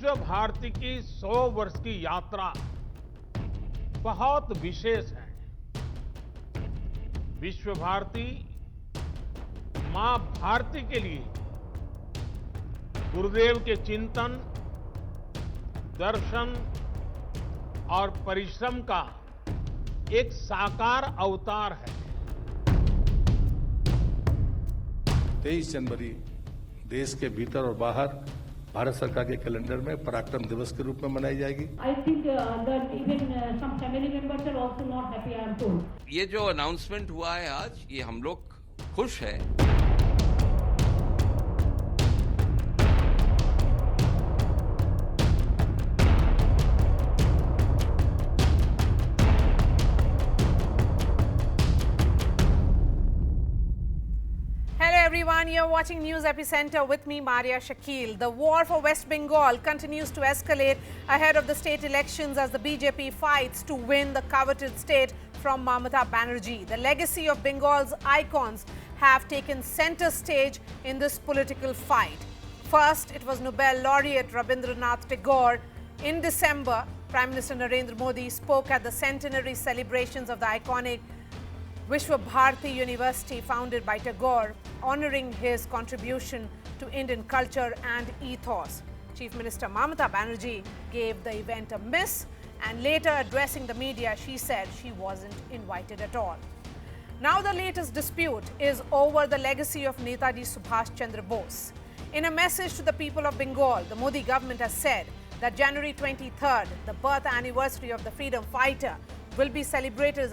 विश्व भारती की 100 वर्ष की यात्रा बहुत विशेष है। विश्व भारती मां भारती के लिए गुरुदेव के चिंतन, दर्शन और परिश्रम का एक साकार अवतार है। 23 जनवरी देश के भीतर और बाहर भारत सरकार के कैलेंडर में पराक्रम दिवस के रूप में मनाई जाएगी। I think that even some family members are also not happy, I am told. ये जो अनाउंसमेंट हुआ है आज, ये हम लोग खुश हैं। Everyone, you're watching News Epicenter with me, Marya Shakil. The war for West Bengal continues to escalate ahead of the state elections as the BJP fights to win the coveted state from Mamata Banerjee. The legacy of Bengal's icons have taken center stage in this political fight. First, it was Nobel laureate Rabindranath Tagore. In December, Prime Minister Narendra Modi spoke at the centenary celebrations of the iconic Vishwa Bharati University founded by Tagore, honouring his contribution to Indian culture and ethos. Chief Minister Mamata Banerjee gave the event a miss, and later addressing the media, she said she wasn't invited at all. Now the latest dispute is over the legacy of Netaji Subhash Chandra Bose. In a message to the people of Bengal, the Modi government has said that January 23rd, the birth anniversary of the freedom fighter, will be celebrated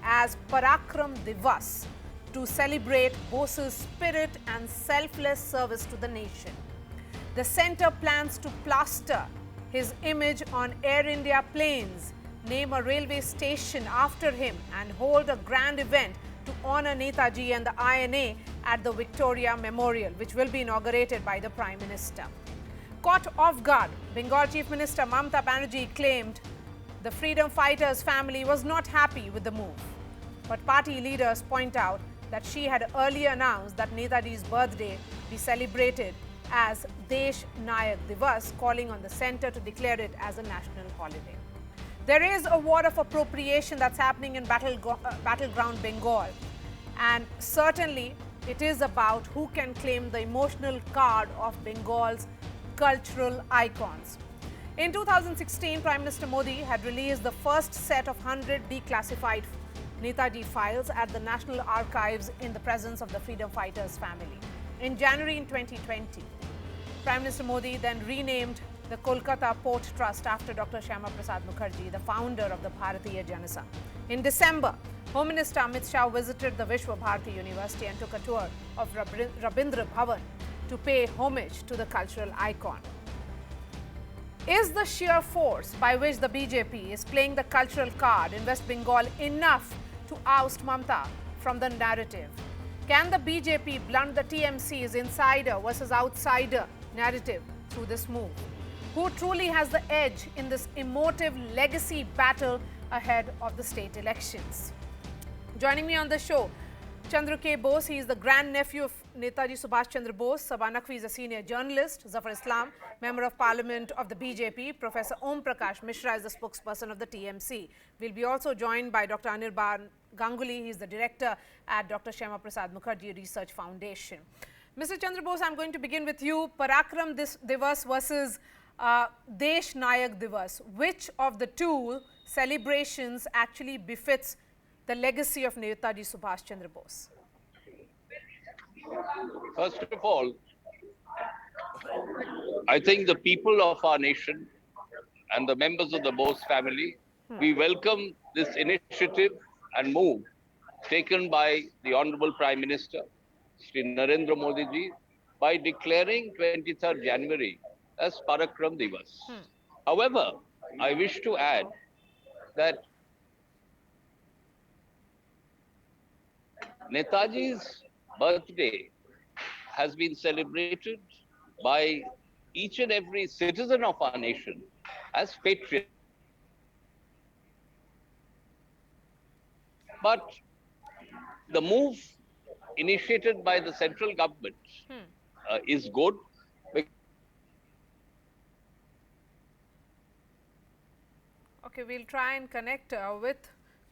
as Parakram Divas to celebrate Bose's spirit and selfless service to the nation. The centre plans to plaster his image on Air India planes, name a railway station after him, and hold a grand event to honour Netaji and the INA at the Victoria Memorial, which will be inaugurated by the Prime Minister. Caught off guard, Bengal Chief Minister Mamata Banerjee claimed the freedom fighter's family was not happy with the move. But party leaders point out that she had earlier announced that Netaji's birthday be celebrated as Desh Nayak Divas, calling on the centre to declare it as a national holiday. There is a war of appropriation that's happening in battleground Bengal, and certainly it is about who can claim the emotional card of Bengal's cultural icons. In 2016, Prime Minister Modi had released the first set of 100 declassified Netaji files at the National Archives in the presence of the freedom fighters' family. In January 2020, Prime Minister Modi then renamed the Kolkata Port Trust after Dr. Shyama Prasad Mukherjee, the founder of the Bharatiya Janata Party. In December, Home Minister Amit Shah visited the Vishwa Bharati University and took a tour of Rabindra Bhavan to pay homage to the cultural icon. Is the sheer force by which the BJP is playing the cultural card in West Bengal enough to oust Mamata from the narrative? Can the BJP blunt the TMC's insider versus outsider narrative through this move? Who truly has the edge in this emotive legacy battle ahead of the state elections? Joining me on the show, Chandra K. Bose. He is the grandnephew of Netaji Subhash Chandra Bose. Sabah Naqvi is a senior journalist. Zafar Islam, member of parliament of the BJP. Professor Om Prakash Mishra is the spokesperson of the TMC. We'll be also joined by Dr. Anirban Ganguly. He is the director at Dr. Shyama Prasad Mukherjee Research Foundation. Mr. Chandra Bose, I'm going to begin with you. Parakram Divas versus Desh Nayak Divas. Which of the two celebrations actually befits the legacy of Netaji Subhash Chandra Bose? First of all, I think the people of our nation and the members of the Bose family, we welcome this initiative and move taken by the Honorable Prime Minister, Shri Narendra Modi ji, by declaring 23rd January as Parakram Divas. However, I wish to add that Netaji's birthday has been celebrated by each and every citizen of our nation as patriot. But the move initiated by the central government is good Okay, we'll try and connect with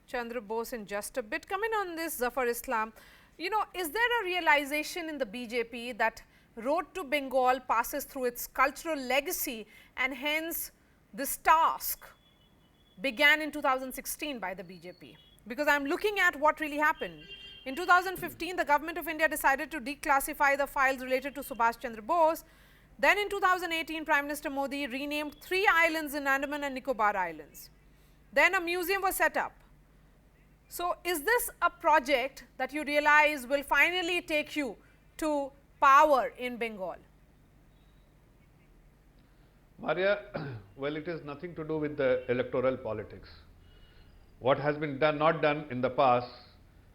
Chandra Bose in just a bit. Coming on this, Zafar Islam, you know, is there a realization in the BJP that Road to Bengal passes through its cultural legacy, and hence this task began in 2016 by the BJP? Because I am looking at what really happened. In 2015, the government of India decided to declassify the files related to Subash Chandra Bose. Then in 2018, Prime Minister Modi renamed 3 islands in Andaman and Nicobar Islands. Then a museum was set up. So, is this a project that you realize will finally take you to power in Bengal? Marya, well, it has nothing to do with the electoral politics. What has been done, not done in the past,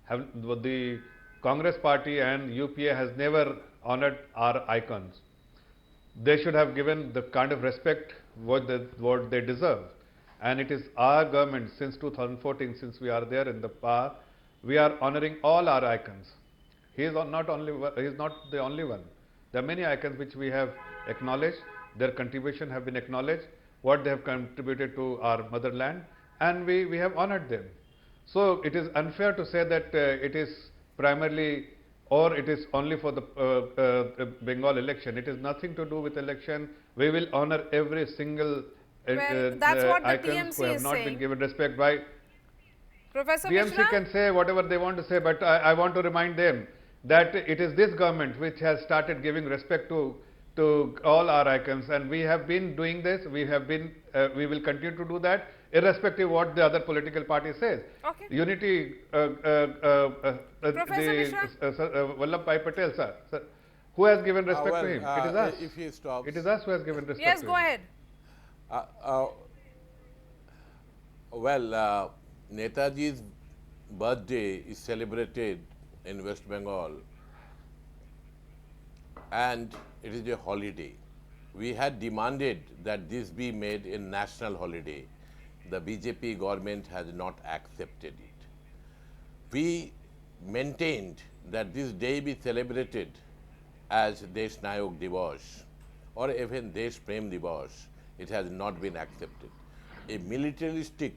the Congress party and UPA has never honored our icons. They should have given the kind of respect what they deserve. And it is our government since 2014, since we are there in the power, we are honoring all our icons. He is not the only one. There are many icons which we have acknowledged. Their contribution have been acknowledged, what they have contributed to our motherland, and we have honored them. So it is unfair to say that it is primarily or it is only for the Bengal election. It is nothing to do with election. We will honor every single that's what the icons TMC who have is not saying. been given respect by. Professor TMC Mishra? can say whatever they want to say, but I want to remind them that it is this government which has started giving respect to all our icons, and we have been doing this. We will continue to do that, irrespective of what the other political party says. Okay. Unity, Professor Mishra? Vallabhbhai Patel, sir, who has given respect to him? It is us. If he stops. It is us who has given respect Yes, to go him. ahead. Netaji's birthday is celebrated in West Bengal, and it is a holiday. We had demanded that this be made a national holiday. The BJP government has not accepted it. We maintained that this day be celebrated as Desh Nayak Divas or even Desh Prem Divas. It has not been accepted. A militaristic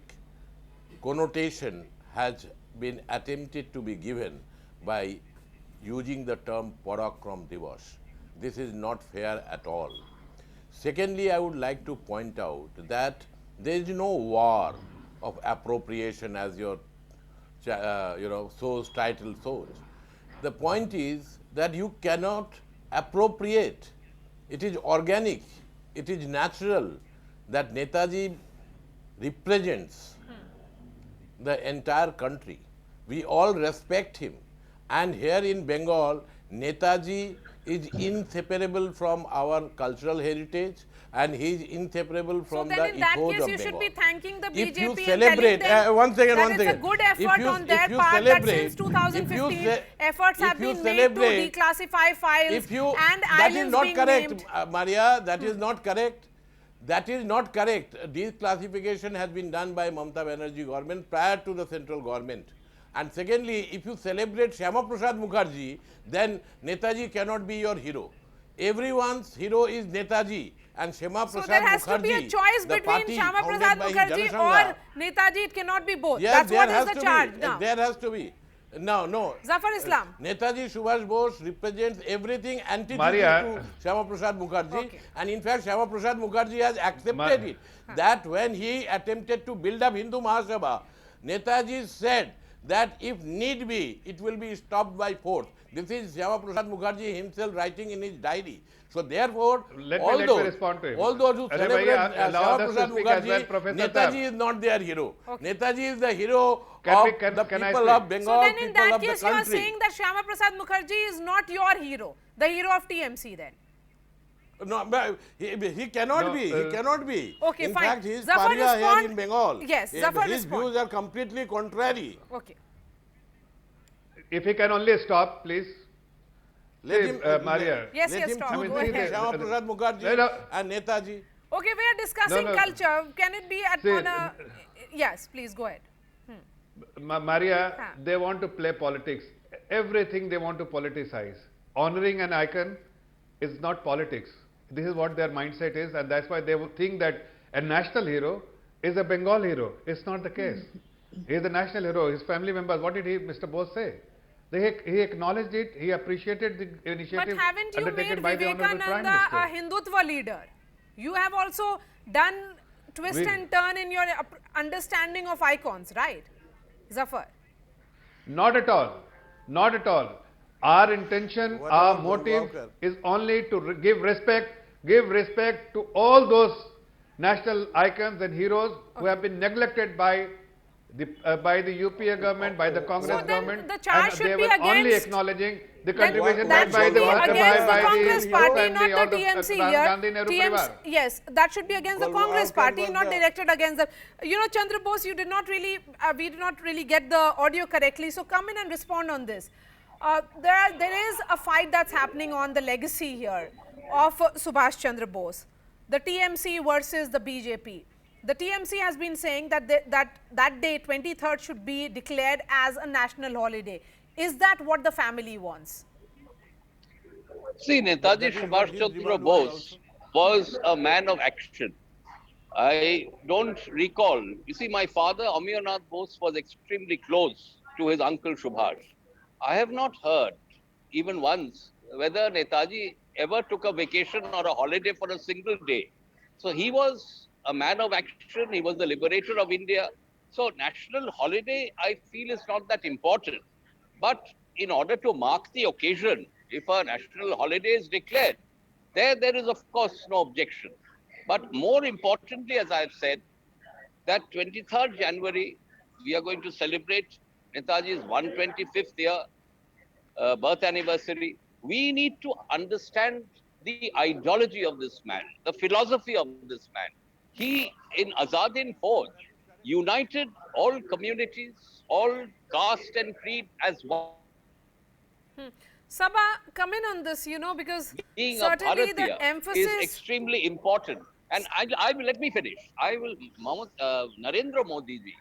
connotation has been attempted to be given by using the term Parakram Divas. This is not fair at all. Secondly, I would like to point out that there is no war of appropriation as your source title shows. The point is that you cannot appropriate. It is organic. It is natural that Netaji represents the entire country. We all respect him. And here in Bengal, Netaji is inseparable from our cultural heritage, and he is inseparable from the ethos of Bengal. So then in that case, you should be thanking the BJP If you and celebrate, telling them one second, that it's a good effort on their part that since 2015, efforts have been made to declassify files and islands being named. Marya, that is not correct. That is not correct. Declassification has been done by Mamata Banerjee government prior to the central government. And secondly, if you celebrate Shyama Prasad Mukherjee, then Netaji cannot be your hero. Everyone's hero is Netaji, and Shyama Prasad Mukherjee. So there has to be a choice between Shyama Prasad Mukherjee or Netaji. It cannot be both. Yes, that's what is the charge now. There has to be. No. Zafar Islam. Netaji Subhash Bose represents everything antithesis Marya. to Shyama Prasad Mukherjee. Okay. And in fact, Shyama Prasad Mukherjee has accepted it. That when he attempted to build up Hindu Mahasabha, Netaji said that if need be, it will be stopped by force. This is Shyama Prasad Mukherjee himself writing in his diary. So therefore, all those who celebrate Shyama Prasad Mukherjee, Netaji is not their hero. Okay. Netaji is the hero of the people of Bengal, So then in people that of the case, you are country. saying that Shyama Prasad Mukherjee is not your hero, the hero of TMC then? No, but he cannot be. He cannot be. Okay, in fine. fact, he is Zafar Paria here respond. in Bengal. Yes, Zafar his respond. views are completely contrary. Okay. If he can only stop, please. Let See, him, Marya. Yes, let yes, him Tom, choose go between ahead. Shyama Prasad Mukherjee No. and Netaji. Okay, we are discussing No. culture. Can it be at See, on a... Yes, please go ahead. Marya, Huh. they want to play politics. Everything they want to politicize. Honoring an icon is not politics. This is what their mindset is, and that's why they would think that a national hero is a Bengal hero. It's not the case. He is a national hero. His family members, what did Mr. Bose say? He acknowledged it. He appreciated the initiative But haven't you undertaken made by the Honorable Prime Vivekananda Minister. a Hindutva leader? You have also done twist and turn in your understanding of icons, right, Zafar? Not at all. Not at all. Our intention, What our about motive Gangwalkar? is only to give respect to all those national icons and heroes who have been neglected by the UPA government, by the Congress So then government, the charge and should they be were only against- acknowledging the Then contribution that made by should the be against the Congress party, family not or the the TMC here. Gandhi Nehru Parivar. Yes, that should be against the Well, Congress how can party, one not the- directed against the. You know, Chandra Bose, you did not really, we did not really get the audio correctly. So come in and respond on this. There is a fight that's happening on the legacy here of Subhash Chandra Bose, the TMC versus the BJP. The TMC has been saying that that day, 23rd, should be declared as a national holiday. Is that what the family wants? See, Netaji That is what Subhash his Chandra demand was Bose was a man of action. I don't recall. You see, my father, Amirnath Bose, was extremely close to his uncle Subhash. I have not heard, even once, whether Netaji ever took a vacation or a holiday for a single day. So he was a man of action. He was the liberator of India. So national holiday, I feel, is not that important. But in order to mark the occasion, if a national holiday is declared, there is of course no objection. But more importantly, as I have said, that 23rd January, we are going to celebrate Netaji's 125th year birth anniversary. We need to understand the ideology of this man, the philosophy of this man. He, in Azad Hind Fauj, united all communities, all caste and creed as one. Sabha, come in on this, you know, because Being a certainly the Bharatiya emphasis is extremely important. And I will, let me finish. Narendra Modi ji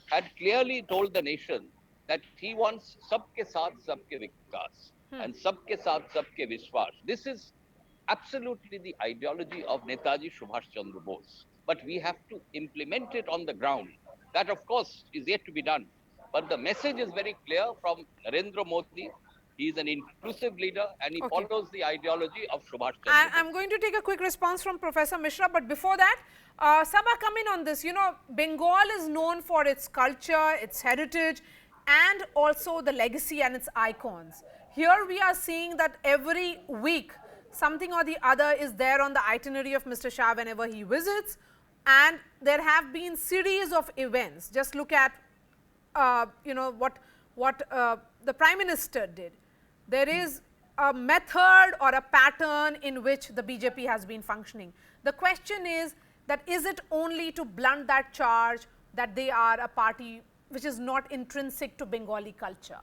had clearly told the nation that he wants sabke saath sabke vikas and sabke saath sabke vishwas. This is absolutely the ideology of Netaji Subhash Chandra Bose. But we have to implement it on the ground. That, of course, is yet to be done. But the message is very clear from Narendra Modi. He is an inclusive leader and he follows the ideology of Subhash Chandra Bose. I'm going to take a quick response from Professor Mishra, but before that, Sabha, come in on this. You know, Bengal is known for its culture, its heritage, and also the legacy and its icons. Here we are seeing that every week, something or the other is there on the itinerary of Mr. Shah whenever he visits, and there have been series of events. Just look at, you know, what the Prime Minister did. There is a method or a pattern in which the BJP has been functioning. The question is that is it only to blunt that charge that they are a party which is not intrinsic to Bengali culture?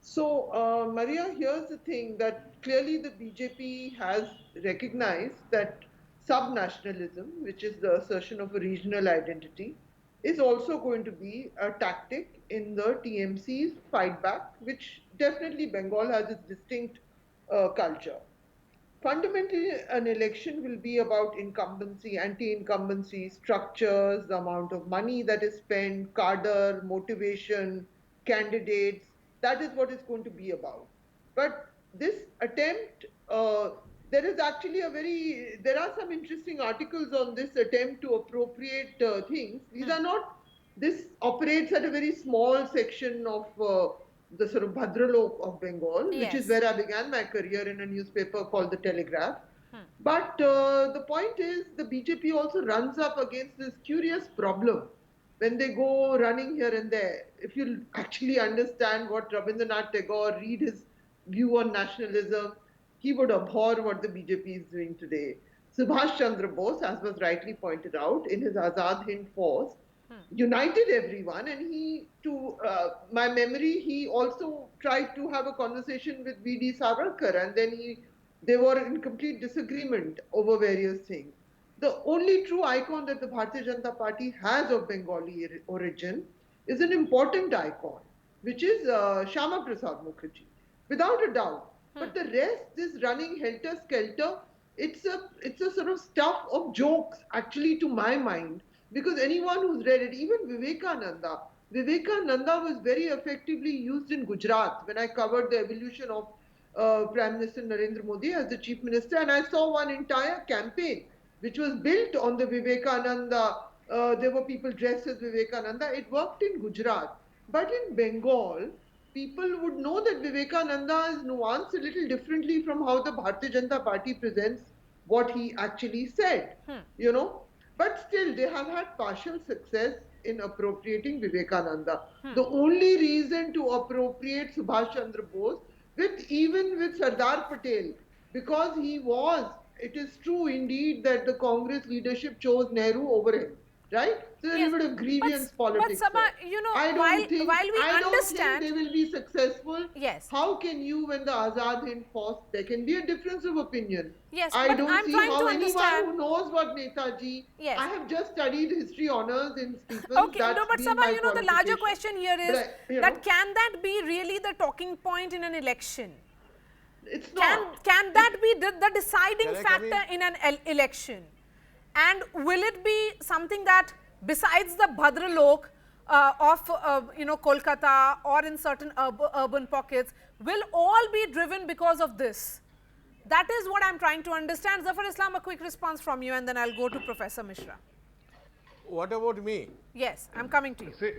So, Marya, here's the thing that clearly the BJP has recognized that sub-nationalism, which is the assertion of a regional identity, is also going to be a tactic in the TMC's fight back, which definitely Bengal has its distinct culture. Fundamentally, an election will be about incumbency, anti-incumbency, structures, the amount of money that is spent, cadre, motivation, candidates. That is what it's going to be about. But this attempt, there is actually there are some interesting articles on this attempt to appropriate things. These are not, this operates at a very small section of the sort of Bhadralok of Bengal, which is where I began my career in a newspaper called The Telegraph. But the point is, the BJP also runs up against this curious problem when they go running here and there. If you actually understand what Rabindranath Tagore, read his view on nationalism, he would abhor what the BJP is doing today. Subhash Chandra Bose, as was rightly pointed out, in his Azad Hind Fauj, united everyone, and he, to my memory, he also tried to have a conversation with V.D. Savarkar, and then they were in complete disagreement over various things. The only true icon that the Bharatiya Janata Party has of Bengali origin is an important icon, which is Shyama Prasad Mukherjee, without a doubt. But the rest is running helter-skelter it's a sort of stuff of jokes, actually, to my mind, because anyone who's read it, even Vivekananda was very effectively used in Gujarat when I covered the evolution of Prime Minister Narendra Modi as the Chief Minister, and I saw one entire campaign which was built on the Vivekananda. There were people dressed as Vivekananda. It worked in Gujarat. But in Bengal, people would know that Vivekananda is nuanced a little differently from how the Bharatiya Janata Party presents what he actually said, you know. But still, they have had partial success in appropriating Vivekananda. The only reason to appropriate Subhash Chandra Bose, even with Sardar Patel, because it is true indeed that the Congress leadership chose Nehru over him, right? So there's a little bit of grievance politics. But Sabha, there. you know, I don't think understand, they will be successful. Yes. How can you, when the Azad Hind Force, there can be a difference of opinion. Yes, I but don't I'm see trying how to anyone understand. who knows what Netaji, Yes. I have just studied history honors in Stephens. Okay, That's no, but been Sabha, my you know, the larger qualification. question here is But that can that be really the talking point in an election? It's not. Can that be the deciding Can I come factor in an election? And will it be something that besides the Bhadralok of you know, Kolkata or in certain urban pockets will all be driven because of this? That is what I'm trying to understand. Zafar Islam, a quick response from you and then I'll go to Professor Mishra. What about me? Yes, I'm coming to you. See,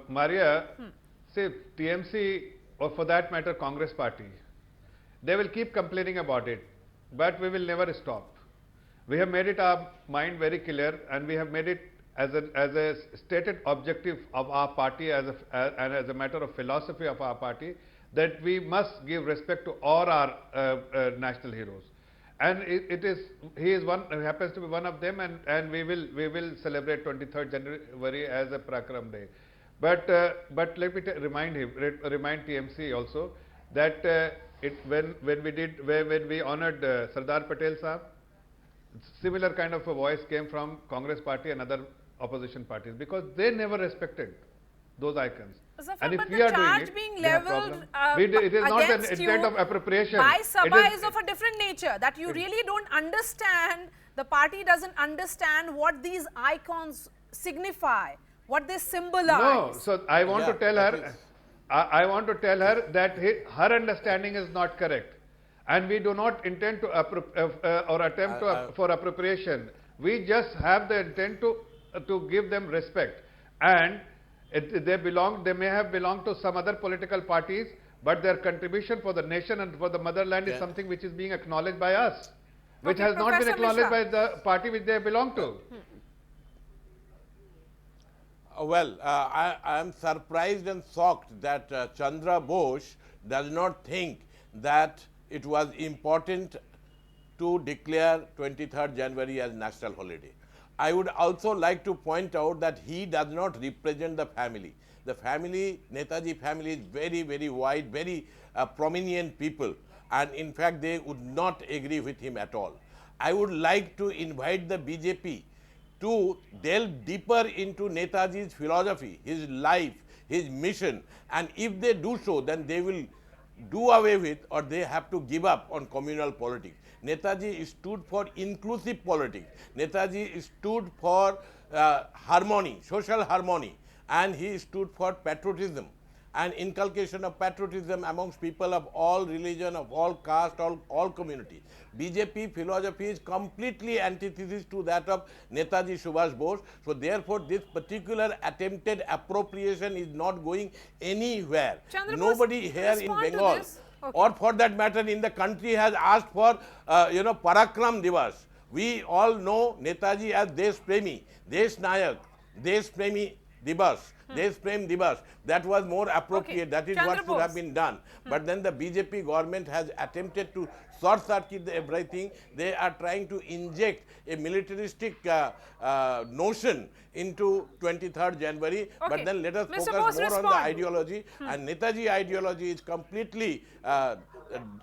Marya, see, TMC, or for that matter, Congress party, they will keep complaining about it, but we will never stop. We have made it our mind very clear, and we have made it as a stated objective of our party, and as a matter of philosophy of our party, that we must give respect to all our national heroes. And he happens to be one of them, and we will celebrate 23rd January as a Parakram Day. But let me remind TMC also that when we honored Sardar Patel Sahab, similar kind of a voice came from Congress party and other opposition parties, because they never respected those icons. Zafar, and if but we the are doing charge it, being we have leveled problem. It is not an against intent you of appropriation. by Sabha It is of a different nature, that you really don't understand, the party doesn't understand what these icons signify, what they symbolize. No, so I want to tell that her, is- I want to tell her that her understanding is not correct, and we do not intend to or attempt for appropriation. We just have the intent to give them respect, and they may have belonged to some other political parties, but their contribution for the nation and for the motherland is something which is being acknowledged by us, which Okay, has not been Professor acknowledged Mishra. by the party which they belong to. Well, I am surprised and shocked that Chandra Bose does not think that it was important to declare 23rd January as national holiday. I would also like to point out that he does not represent the family. The family, Netaji family, is very, very wide, very prominent people, and in fact they would not agree with him at all. I would like to invite the BJP to delve deeper into Netaji's philosophy, his life, his mission, and if they do so, then they will do away with, or they have to give up on communal politics. Netaji stood for inclusive politics. Netaji stood for harmony, social harmony, and he stood for patriotism and inculcation of patriotism amongst people of all religion, of all caste, all community. BJP philosophy is completely antithesis to that of Netaji Subhash Bose. So therefore, this particular attempted appropriation is not going anywhere. Chandra Bose, Nobody here in respond to Bengal, this. Okay. or for that matter in the country, has asked for Parakram Divas. We all know Netaji as Desh Premi, Desh Nayak, Desh Premi Divas, Desh Prem Divas. That was more appropriate. Okay. That is Chandra what should have Bose. been done. But then the BJP government has attempted to short circuit everything. They are trying to inject a militaristic notion into 23rd January. Okay. But then let us Mr. focus Bose, more on the respond. ideology. And Netaji ideology is completely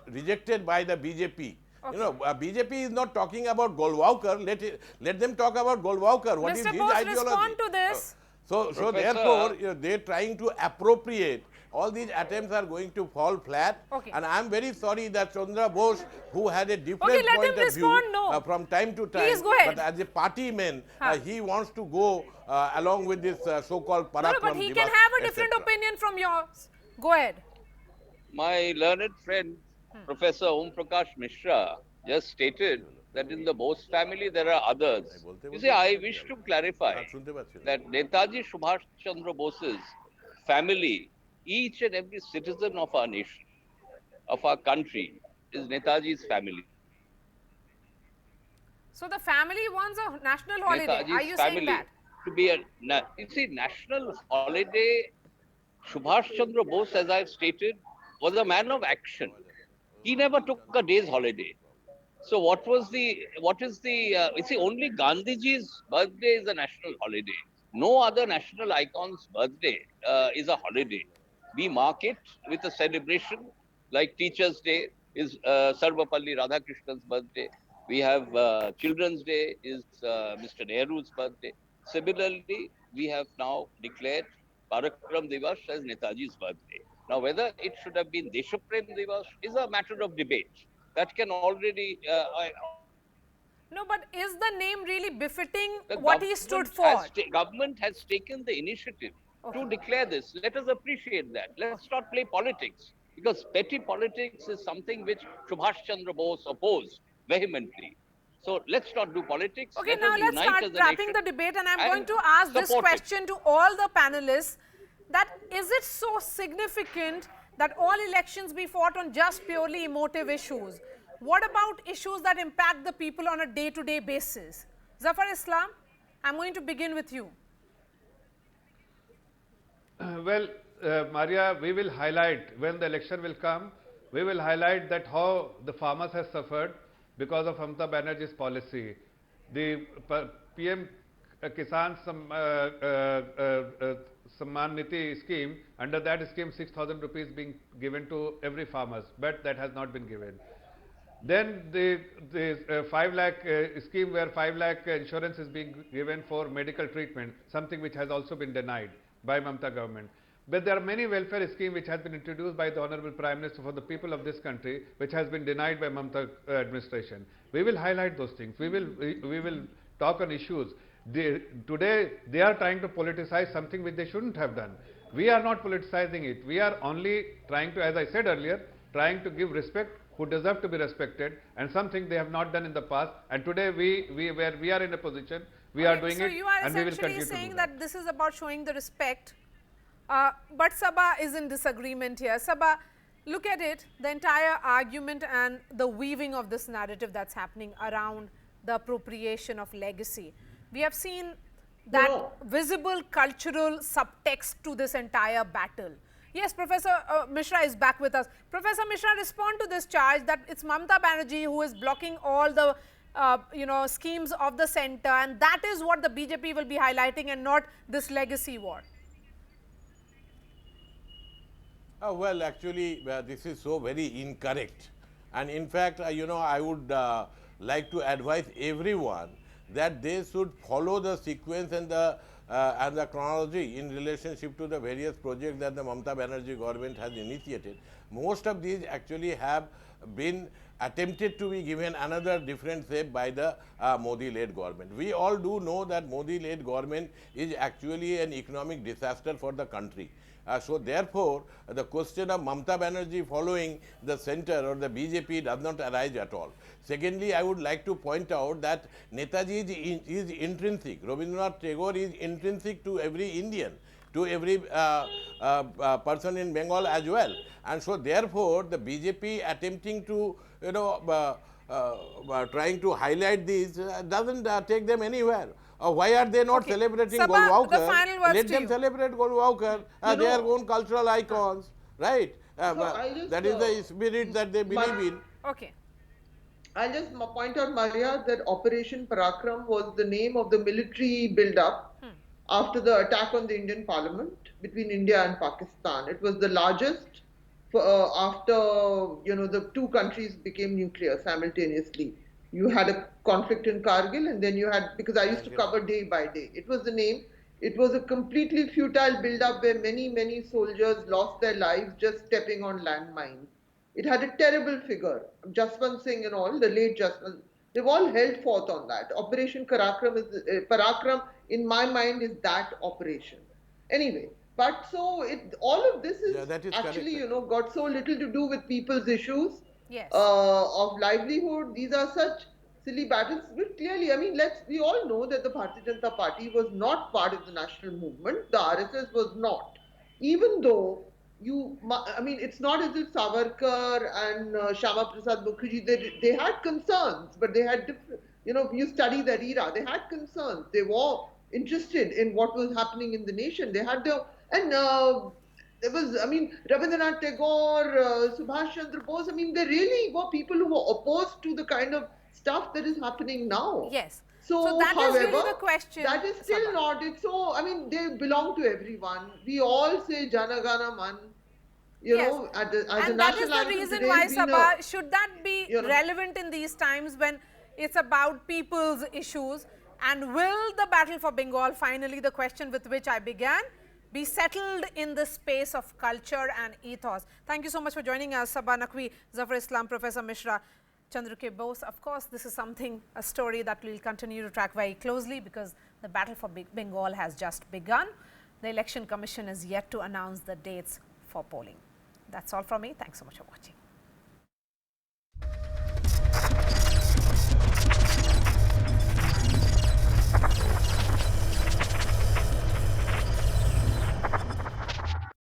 rejected by the BJP. Okay. You know, BJP is not talking about Golwalkar. Let them talk about Golwalkar. What is Mr. his Bose, ideology? respond to this. So Professor, therefore, they are trying to appropriate all these attempts are going to fall flat. Okay. And I am very sorry that Chandra Bose, who had a different Okay, let point him of respond. view No. from time to time, Please go ahead. but as a party man, Huh. he wants to go along with this so-called Parakram. No, but he can Divas, have a different etc. opinion from yours. Go ahead. My learned friend, Professor Om Prakash Mishra, just stated that in the Bose family there are others. You see, I wish to clarify that Netaji Subhash Chandra Bose's family, each and every citizen of our nation, of our country, is Netaji's family. So the family wants a national holiday. Are Netaji's you family saying that? to be a, you see, national holiday. Subhash Chandra Bose, as I've stated, was a man of action. He never took a day's holiday. So what is the, you see, only Gandhiji's birthday is a national holiday. No other national icon's birthday is a holiday. We mark it with a celebration, like Teacher's Day is Sarvapalli Radhakrishna's birthday. We have Children's Day is Mr. Nehru's birthday. Similarly, we have now declared Parakram Divas as Netaji's birthday. Now, whether it should have been Deshaprem Divas is a matter of debate. That can already... No, but is the name really befitting the what he stood for? Government has taken the initiative to declare this. Let us appreciate that. Let's not play politics, because petty politics is something which Subhash Chandra Bose opposed vehemently. So let's not do politics. Okay, Let now us let's unite start as a wrapping nation the debate, and I'm and going to ask this support it. question to all the panelists, that is it so significant that all elections be fought on just purely emotive issues? What about issues that impact the people on a day-to-day basis? Zafar Islam, I'm going to begin with you. Well, Marya, we will highlight, when the election will come, we will highlight that how the farmers have suffered because of Mamata Banerjee's policy. The PM Kisan Samman Niti scheme, under that scheme 6,000 rupees being given to every farmer, but that has not been given. Then the 5 lakh scheme where 5 lakh insurance is being given for medical treatment, something which has also been denied by Mamata government. But there are many welfare schemes which has been introduced by the Honorable Prime Minister for the people of this country, which has been denied by Mamata administration. We will highlight those things. We will talk on issues. Today they are trying to politicize something which they shouldn't have done. We are not politicizing it. We are only trying to, as I said earlier, trying to give respect who deserve to be respected, and something they have not done in the past. And today we are in a position, we are doing it, and we will continue to do that. So you are essentially saying that this is about showing the respect. But Sabha is in disagreement here. Sabha, look at it, the entire argument and the weaving of this narrative that's happening around the appropriation of legacy. We have seen that visible cultural subtext to this entire battle. Yes, Professor Mishra is back with us. Professor Mishra, respond to this charge that it's Mamata Banerjee who is blocking all the schemes of the centre, and that is what the BJP will be highlighting and not this legacy war. Well, actually, this is so very incorrect. And in fact, I would like to advise everyone that they should follow the sequence and the chronology in relationship to the various projects that the Mamata Banerjee government has initiated. Most of these actually have been attempted to be given another different shape by the Modi-led government. We all do know that Modi-led government is actually an economic disaster for the country. So therefore, the question of Mamata Banerjee following the centre or the BJP does not arise at all. Secondly, I would like to point out that Netaji is intrinsic. Rabindranath Tagore is intrinsic to every Indian, to every person in Bengal as well. And so therefore, the BJP attempting to, trying to highlight these doesn't take them anywhere. Why are they not celebrating Sabha, Golwalkar? Let them celebrate Golwalkar, their own cultural icons, right? That is the spirit that they believe in. Okay. I'll just point out, Marya, that Operation Parakram was the name of the military build-up after the attack on the Indian Parliament between India and Pakistan. It was the largest after the two countries became nuclear simultaneously. You had a conflict in Kargil, and then you had, because I used to cover day by day. It was the name, It was a completely futile build-up where many soldiers lost their lives just stepping on landmines. It had a terrible figure. Jaswant Singh and all, the late Jaswant, they've all held forth on that. Operation Parakram, in my mind, is that operation. Anyway, but so all of this is Yeah, that is actually, correct. got so little to do with people's issues Yes. of livelihood. These are such silly battles. But clearly, I mean, we all know that the Bharatiya Janata Party was not part of the national movement. The RSS was not. Even though I mean, it's not as if Savarkar and Shyama Prasad Mukherjee, they had concerns, but they had different, you study that era, they had concerns. They were interested in what was happening in the nation. They had their, and there was, I mean, Rabindranath Tagore, Subhash Chandra Bose, I mean, they really were people who were opposed to the kind of stuff that is happening now. Yes. So, that is however, really the question. that is still Sabha. not it. So, I mean, they belong to everyone. We all say Jana Gana Man, Yes. as a And national that is the anthem reason today why, has been Sabha, should that be know, relevant in these times when it's about people's issues? And will the battle for Bengal, finally the question with which I began, be settled in the space of culture and ethos? Thank you so much for joining us, Sabha Naqvi, Zafar Islam, Professor Mishra, Chandra Bose. Of course, this is a story that we'll continue to track very closely because the battle for Bengal has just begun. The Election Commission is yet to announce the dates for polling. That's all from me. Thanks so much for watching.